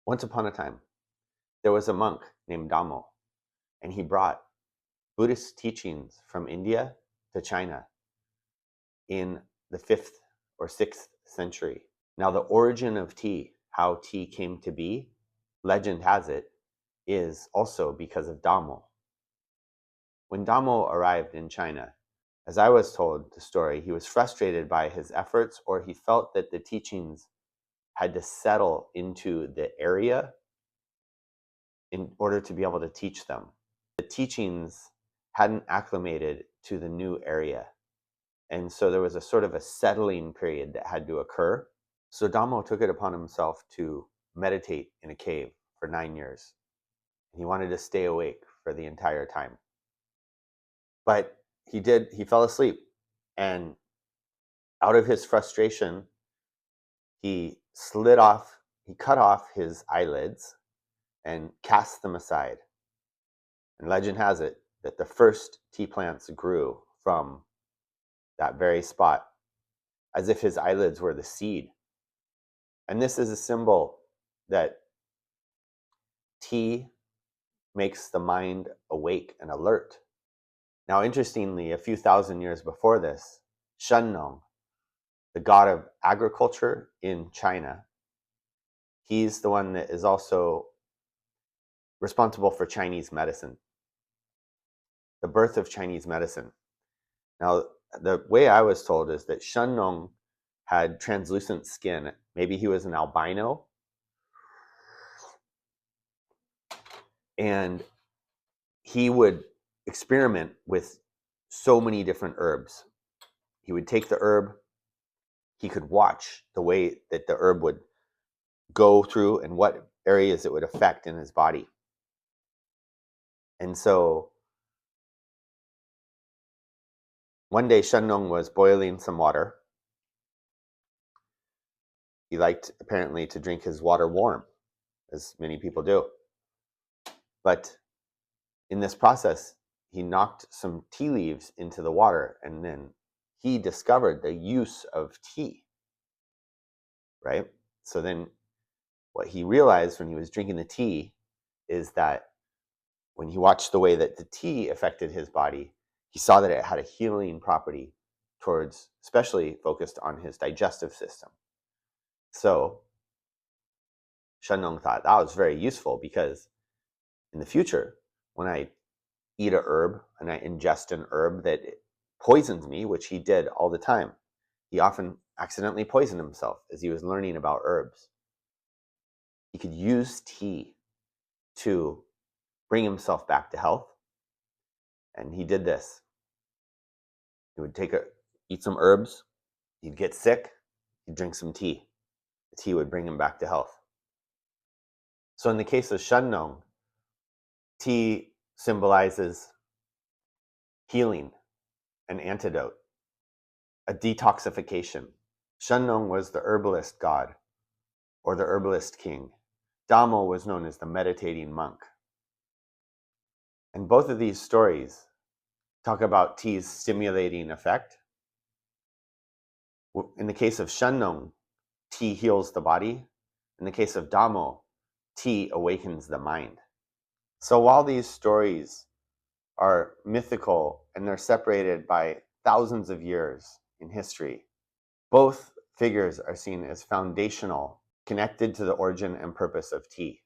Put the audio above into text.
Once upon a time, there was a monk named Damo, and he brought Buddhist teachings from India to China in the 5th or 6th century. Now, the origin of tea, how tea came to be, legend has it, is also because of Damo. When Damo arrived in China, as I was told the story, he was frustrated by his efforts, or he felt that the teachings had to settle into the area in order to be able to teach them. The teachings hadn't acclimated to the new area. And so there was a sort of a settling period that had to occur. So Damo took it upon himself to meditate in a cave for 9 years. He wanted to stay awake for the entire time. But he fell asleep. And out of his frustration, he cut off his eyelids and cast them aside. And legend has it that the first tea plants grew from that very spot, as if his eyelids were the seed. And this is a symbol that tea makes the mind awake and alert. Now, interestingly, a few thousand years before this, Shennong, the god of agriculture in China, he's the one that is also responsible for Chinese medicine, the birth of Chinese medicine. Now, the way I was told is that Shennong had translucent skin. Maybe he was an albino. And he would experiment with so many different herbs. He would take the herb, he could watch the way that the herb would go through and what areas it would affect in his body. And so one day Shennong was boiling some water. He liked apparently to drink his water warm, as many people do. But in this process, he knocked some tea leaves into the water, and then he discovered the use of tea, right? So then what he realized when he was drinking the tea is that when he watched the way that the tea affected his body, he saw that it had a healing property towards, especially focused on his digestive system. So Shennong thought that was very useful, because in the future, when I eat a herb and I ingest an herb that poisons me, which he did all the time, he often accidentally poisoned himself as he was learning about herbs. He could use tea to bring himself back to health. And he did this. He would eat some herbs, he'd get sick, he'd drink some tea. The tea would bring him back to health. So in the case of Shennong, tea symbolizes healing, an antidote, a detoxification. Shennong was the herbalist god, or the herbalist king. Damo was known as the meditating monk. And both of these stories talk about tea's stimulating effect. In the case of Shennong, tea heals the body. In the case of Damo, tea awakens the mind. So while these stories are mythical and they're separated by thousands of years in history, both figures are seen as foundational, connected to the origin and purpose of tea.